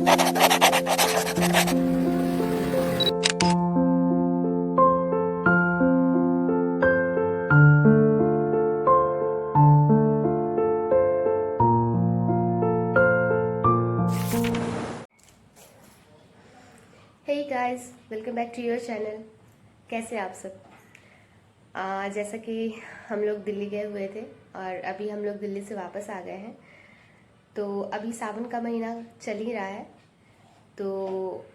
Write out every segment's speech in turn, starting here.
Hey guys, welcome back to your channel. कैसे आप सब? जैसा कि हम लोग दिल्ली गए हुए थे और अभी हम लोग दिल्ली से वापस आ गए हैं। तो अभी सावन का महीना चल ही रहा है। तो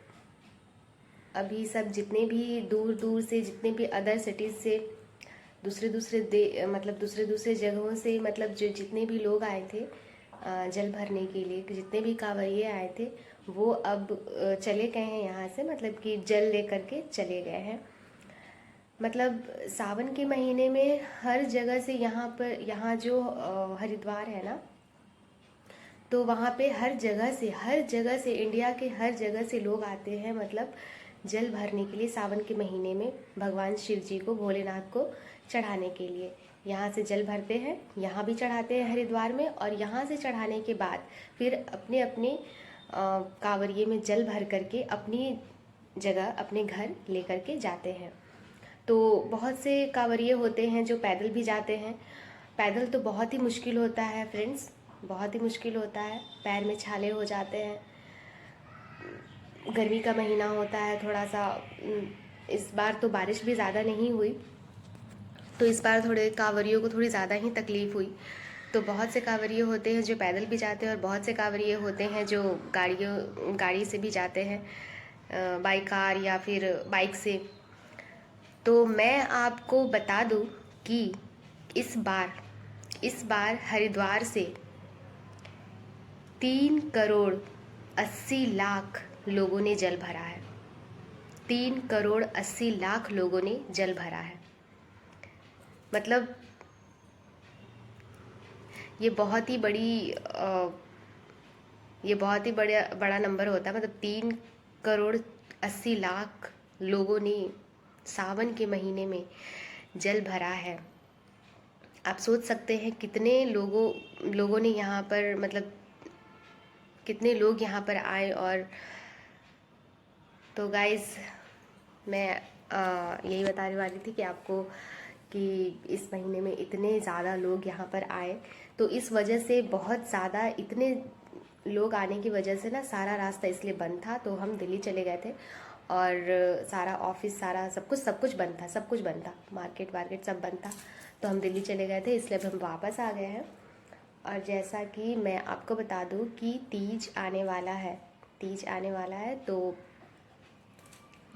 अभी सब जितने भी दूर दूर से, जितने भी अदर सिटीज़ से, दूसरे दूसरे जगहों से, मतलब जो जितने भी लोग आए थे जल भरने के लिए, जितने भी कांवरिये आए थे, वो अब चले गए हैं यहाँ से, मतलब कि जल लेकर के चले गए हैं। मतलब सावन के महीने में हर जगह से यहाँ जो हरिद्वार है ना, तो वहाँ पे हर जगह से इंडिया के हर जगह से लोग आते हैं, मतलब जल भरने के लिए सावन के महीने में भगवान शिव जी को, भोलेनाथ को चढ़ाने के लिए यहाँ से जल भरते हैं। यहाँ भी चढ़ाते हैं हरिद्वार में, और यहाँ से चढ़ाने के बाद फिर अपने अपने कांवरिये में जल भर करके अपनी जगह, अपने घर लेकर के जाते हैं। तो बहुत से कांवरिये होते हैं जो पैदल भी जाते हैं। पैदल तो बहुत ही मुश्किल होता है फ्रेंड्स, बहुत ही मुश्किल होता है। पैर में छाले हो जाते हैं। गर्मी का महीना होता है थोड़ा सा। इस बार तो बारिश भी ज़्यादा नहीं हुई, तो इस बार थोड़े कांवरियों को थोड़ी ज़्यादा ही तकलीफ़ हुई। तो बहुत से कांवरिये होते हैं जो पैदल भी जाते हैं, और बहुत से कांवरिये होते हैं जो गाड़ी से भी जाते हैं, बाई कार या फिर बाइक से। तो मैं आपको बता दूं कि इस बार हरिद्वार से 3 करोड़ 80 लाख लोगों ने जल भरा है। 3 करोड़ 80 लाख लोगों ने जल भरा है। मतलब ये बहुत ही बड़ा नंबर होता है। मतलब 3 करोड़ 80 लाख लोगों ने सावन के महीने में जल भरा है। आप सोच सकते हैं कितने लोगों ने यहाँ पर, मतलब कितने लोग यहाँ पर आए। और तो गाइस, मैं यही बताने वाली थी कि आपको कि इस महीने में इतने ज़्यादा लोग यहाँ पर आए। तो इस वजह से बहुत ज़्यादा, इतने लोग आने की वजह से ना सारा रास्ता इसलिए बंद था। तो हम दिल्ली चले गए थे, और सारा ऑफिस, सारा सब कुछ बंद था, मार्केट सब बंद था। तो हम दिल्ली चले गए थे, इसलिए अब हम वापस आ गए हैं। और जैसा कि मैं आपको बता दूं कि तीज आने वाला है। तो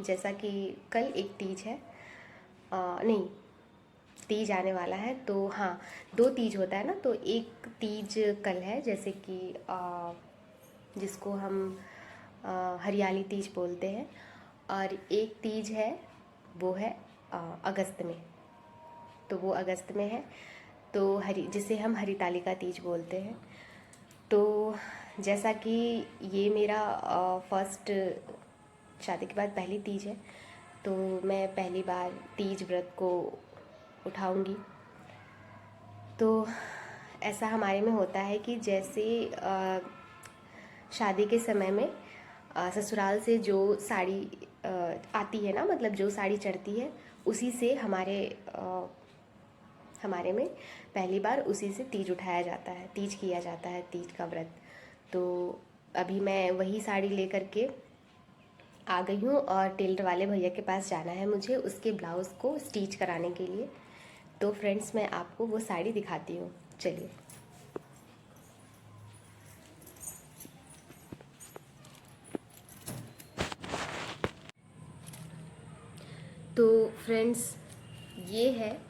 जैसा कि कल एक तीज है, नहीं, तीज आने वाला है। तो हाँ, 2 तीज होता है ना। तो एक तीज कल है, जैसे कि जिसको हम हरियाली तीज बोलते हैं, और एक तीज है वो है अगस्त में। तो वो अगस्त में है, तो जिसे हम हरितालिका तीज बोलते हैं। तो जैसा कि ये मेरा फर्स्ट, शादी के बाद पहली तीज है, तो मैं पहली बार तीज व्रत को उठाऊंगी। तो ऐसा हमारे में होता है कि जैसे शादी के समय में ससुराल से जो साड़ी आती है ना, मतलब जो साड़ी चढ़ती है, उसी से हमारे में पहली बार उसी से तीज उठाया जाता है, तीज किया जाता है, तीज का व्रत। तो अभी मैं वही साड़ी लेकर के आ गई हूँ, और टेलर वाले भैया के पास जाना है मुझे उसके ब्लाउज़ को स्टिच कराने के लिए। तो फ्रेंड्स, मैं आपको वो साड़ी दिखाती हूँ, चलिए। तो फ्रेंड्स, ये है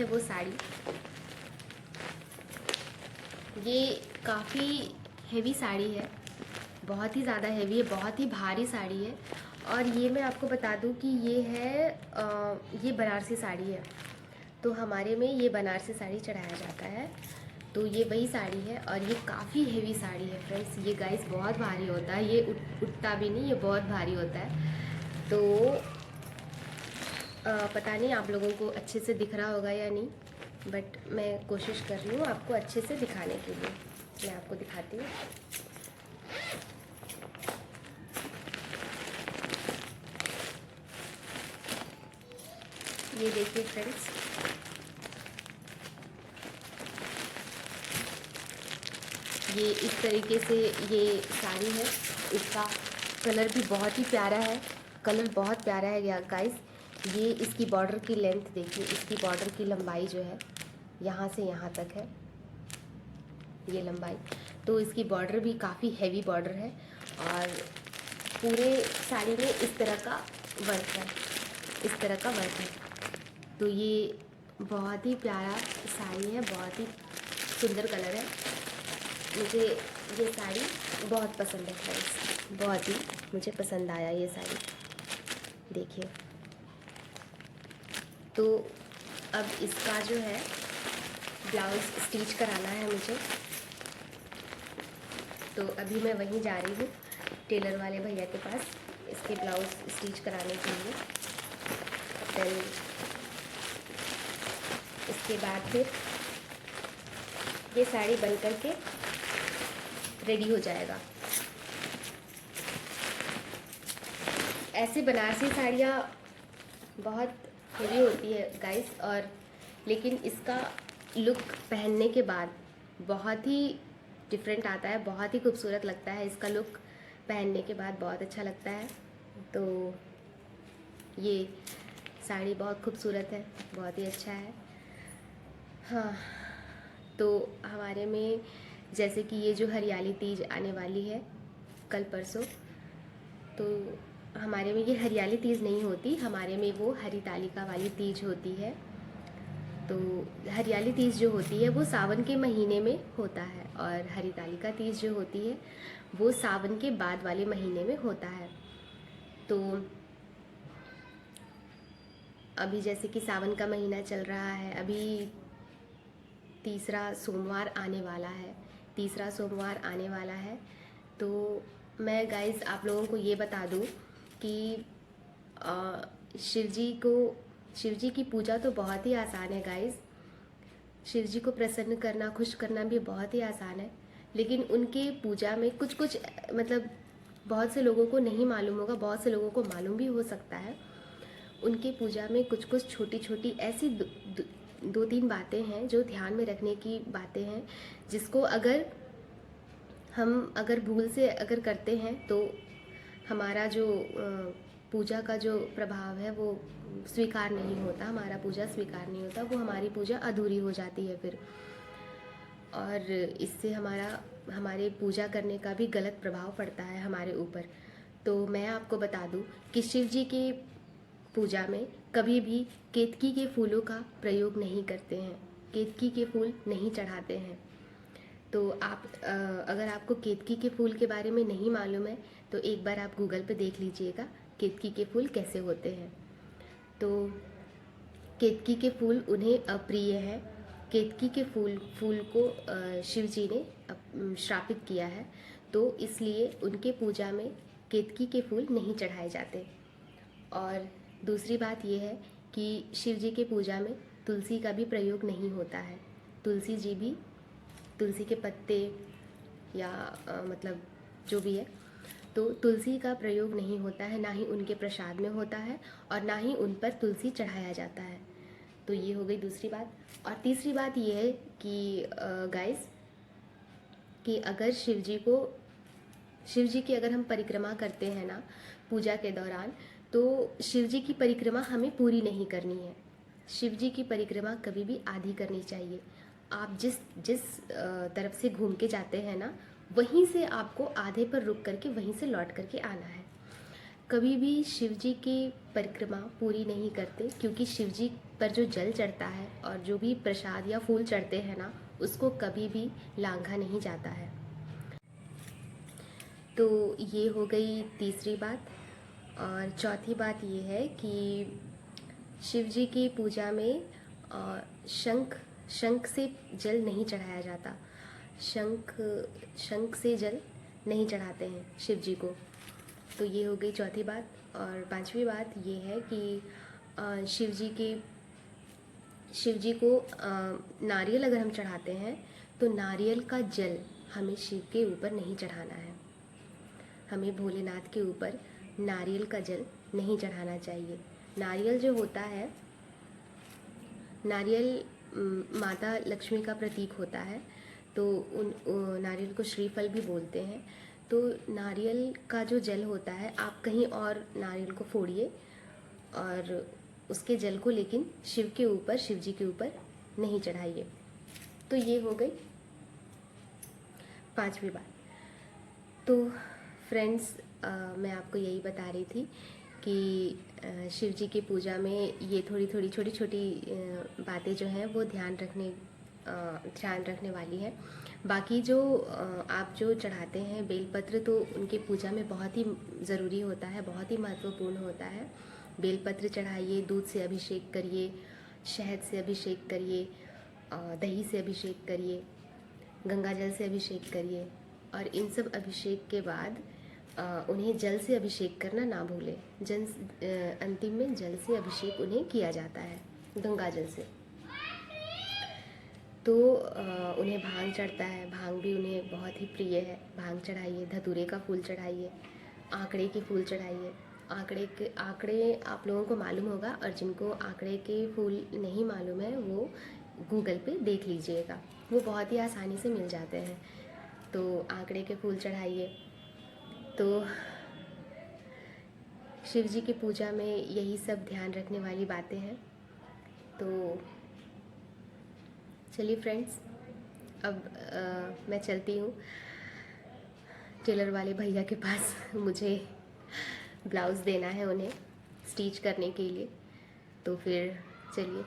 वो साड़ी। ये काफ़ी हेवी साड़ी है, बहुत ही ज़्यादा हेवी है, बहुत ही भारी साड़ी है। और ये मैं आपको बता दूं कि ये बनारसी साड़ी है। तो हमारे में ये बनारसी साड़ी चढ़ाया जाता है। तो ये वही साड़ी है, और ये काफ़ी हेवी साड़ी है फ्रेंड्स। ये गाइस बहुत भारी होता है, ये उठता भी नहीं, ये बहुत भारी होता है। तो पता नहीं आप लोगों को अच्छे से दिख रहा होगा या नहीं, बट मैं कोशिश कर रही हूँ आपको अच्छे से दिखाने के लिए। मैं आपको दिखाती हूँ। ये देखिए फ्रेंड्स, ये इस तरीके से ये साड़ी है। इसका कलर भी बहुत ही प्यारा है, कलर बहुत प्यारा है गाइस। ये इसकी बॉर्डर की लेंथ देखिए, इसकी बॉर्डर की लंबाई जो है यहाँ से यहाँ तक है ये लंबाई। तो इसकी बॉर्डर भी काफ़ी हैवी बॉर्डर है और पूरे साड़ी में इस तरह का वर्क है, इस तरह का वर्क है। तो ये बहुत ही प्यारा साड़ी है, बहुत ही सुंदर कलर है। मुझे ये साड़ी बहुत पसंद है फ्रेंड्स, बहुत ही मुझे पसंद आया ये साड़ी, देखिए। तो अब इसका जो है ब्लाउज़ स्टिच कराना है मुझे, तो अभी मैं वहीं जा रही हूँ टेलर वाले भैया के पास इसके ब्लाउज़ स्टिच कराने के लिए। देन इसके बाद फिर ये साड़ी बन कर के रेडी हो जाएगा। ऐसे बनारसी साड़ियाँ बहुत हेवी होती है गाइस, और लेकिन इसका लुक पहनने के बाद बहुत ही डिफरेंट आता है, बहुत ही खूबसूरत लगता है। इसका लुक पहनने के बाद बहुत अच्छा लगता है। तो ये साड़ी बहुत खूबसूरत है, बहुत ही अच्छा है। हाँ, तो हमारे में जैसे कि ये जो हरियाली तीज आने वाली है कल परसों, तो हमारे में ये हरियाली तीज नहीं होती, हमारे में वो हरितालिका वाली तीज होती है। तो हरियाली तीज जो होती है वो सावन के महीने में होता है, और हरितालिका तीज जो होती है वो सावन के बाद वाले महीने में होता है। तो अभी जैसे कि सावन का महीना चल रहा है, अभी तीसरा सोमवार आने वाला है, तीसरा सोमवार आने वाला है। तो मैं गाइस आप लोगों को ये बता दूं कि शिव जी की पूजा तो बहुत ही आसान है गाइस। शिव जी को प्रसन्न करना, खुश करना भी बहुत ही आसान है, लेकिन उनके पूजा में कुछ कुछ मतलब बहुत से लोगों को नहीं मालूम होगा, बहुत से लोगों को मालूम भी हो सकता है। उनके पूजा में कुछ कुछ छोटी छोटी ऐसी दो तीन बातें हैं जो ध्यान में रखने की बातें हैं, जिसको अगर भूल से अगर करते हैं तो हमारा जो पूजा का जो प्रभाव है वो स्वीकार नहीं होता, हमारा पूजा स्वीकार नहीं होता, वो हमारी पूजा अधूरी हो जाती है फिर, और इससे हमारे पूजा करने का भी गलत प्रभाव पड़ता है हमारे ऊपर। तो मैं आपको बता दूं कि शिव जी की पूजा में कभी भी केतकी के फूलों का प्रयोग नहीं करते हैं, केतकी के फूल नहीं चढ़ाते हैं। तो आप अगर आपको केतकी के फूल के बारे में नहीं मालूम है तो एक बार आप गूगल पे देख लीजिएगा केतकी के फूल कैसे होते हैं। तो केतकी के फूल उन्हें अप्रिय है, केतकी के फूल को शिव जी ने श्रापित किया है, तो इसलिए उनके पूजा में केतकी के फूल नहीं चढ़ाए जाते। और दूसरी बात यह है कि शिव जी के पूजा में तुलसी का भी प्रयोग नहीं होता है। तुलसी के पत्ते या मतलब जो भी है, तो तुलसी का प्रयोग नहीं होता है, ना ही उनके प्रसाद में होता है और ना ही उन पर तुलसी चढ़ाया जाता है। तो ये हो गई दूसरी बात। और तीसरी बात ये है कि गाइस, कि अगर शिव जी की अगर हम परिक्रमा करते हैं ना पूजा के दौरान, तो शिव जी की परिक्रमा हमें पूरी नहीं करनी है। शिव जी की परिक्रमा कभी भी आधी करनी चाहिए। आप जिस तरफ से घूम के जाते हैं ना, वहीं से आपको आधे पर रुक करके वहीं से लौट करके आना है। कभी भी शिव जी की परिक्रमा पूरी नहीं करते, क्योंकि शिव जी पर जो जल चढ़ता है और जो भी प्रसाद या फूल चढ़ते हैं ना, उसको कभी भी लांघा नहीं जाता है। तो ये हो गई तीसरी बात। और चौथी बात ये है कि शिव जी की पूजा में शंख से जल नहीं चढ़ाया जाता। शंख से जल नहीं चढ़ाते हैं शिव जी को। तो ये हो गई चौथी बात। और पांचवी बात ये है कि शिव जी को नारियल अगर हम चढ़ाते हैं तो नारियल का जल हमें शिव के ऊपर नहीं चढ़ाना है। हमें भोलेनाथ के ऊपर नारियल का जल नहीं चढ़ाना चाहिए। नारियल जो होता है नारियल माता लक्ष्मी का प्रतीक होता है, तो नारियल को श्रीफल भी बोलते हैं। तो नारियल का जो जल होता है, आप कहीं और नारियल को फोड़िए और उसके जल को लेकिन शिव के ऊपर, शिव जी के ऊपर नहीं चढ़ाइए। तो ये हो गई 5वीं बात। तो फ्रेंड्स, मैं आपको यही बता रही थी कि शिव जी की पूजा में ये थोड़ी थोड़ी छोटी छोटी बातें जो हैं वो ध्यान रखने वाली है। बाकी जो आप जो चढ़ाते हैं बेलपत्र, तो उनकी पूजा में बहुत ही ज़रूरी होता है, बहुत ही महत्वपूर्ण होता है। बेलपत्र चढ़ाइए, दूध से अभिषेक करिए, शहद से अभिषेक करिए, दही से अभिषेक करिए, गंगा जल से अभिषेक करिए। और इन सब अभिषेक के बाद उन्हें जल से अभिषेक करना ना भूलें। अंतिम में जल से अभिषेक उन्हें किया जाता है, गंगा जल से। तो उन्हें भांग चढ़ता है, भांग भी उन्हें बहुत ही प्रिय है। भांग चढ़ाइए, धतूरे का फूल चढ़ाइए, आंकड़े के फूल चढ़ाइए। आंकड़े आप लोगों को मालूम होगा, और जिनको आंकड़े के फूल नहीं मालूम है वो गूगल पे देख लीजिएगा, वो बहुत ही आसानी से मिल जाते हैं। तो आंकड़े के फूल चढ़ाइए। तो शिव जी की पूजा में यही सब ध्यान रखने वाली बातें हैं। तो चलिए फ्रेंड्स, अब मैं चलती हूँ टेलर वाले भैया के पास। मुझे ब्लाउज़ देना है उन्हें स्टिच करने के लिए। तो फिर चलिए।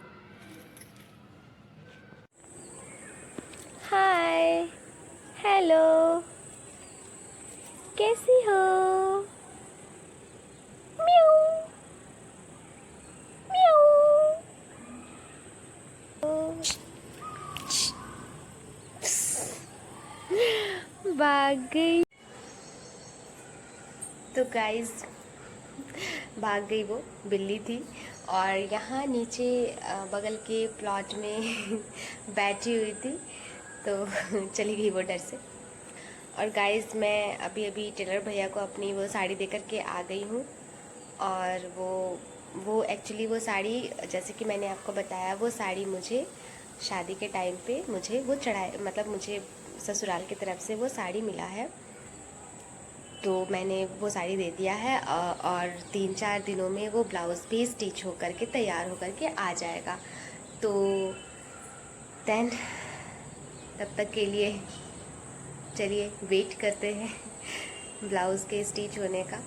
हाय, हेलो, कैसी हो? म्याऊ म्याऊ। भाग गई। तो गाइस, भाग गई, वो बिल्ली थी। और यहाँ नीचे बगल के प्लॉट में बैठी हुई थी, तो चली गई वो डर से। और गाइस, मैं अभी अभी टेलर भैया को अपनी वो साड़ी देकर के आ गई हूँ। और वो एक्चुअली वो साड़ी, जैसे कि मैंने आपको बताया, वो साड़ी मुझे शादी के टाइम पे मुझे वो मतलब मुझे ससुराल की तरफ से वो साड़ी मिला है। तो मैंने वो साड़ी दे दिया है, और 3-4 दिनों में वो ब्लाउज़ भी स्टिच होकर के तैयार होकर के आ जाएगा। तो देन तब तक के लिए चलिए वेट करते हैं ब्लाउज़ के स्टिच होने का।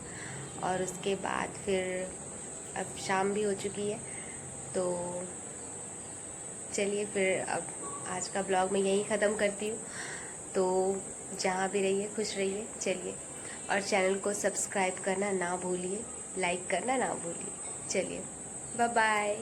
और उसके बाद फिर अब शाम भी हो चुकी है, तो चलिए फिर अब आज का ब्लॉग मैं यहीं ख़त्म करती हूँ। तो जहाँ भी रहिए खुश रहिए। चलिए, और चैनल को सब्सक्राइब करना ना भूलिए, लाइक करना ना भूलिए। चलिए, बाय बाय।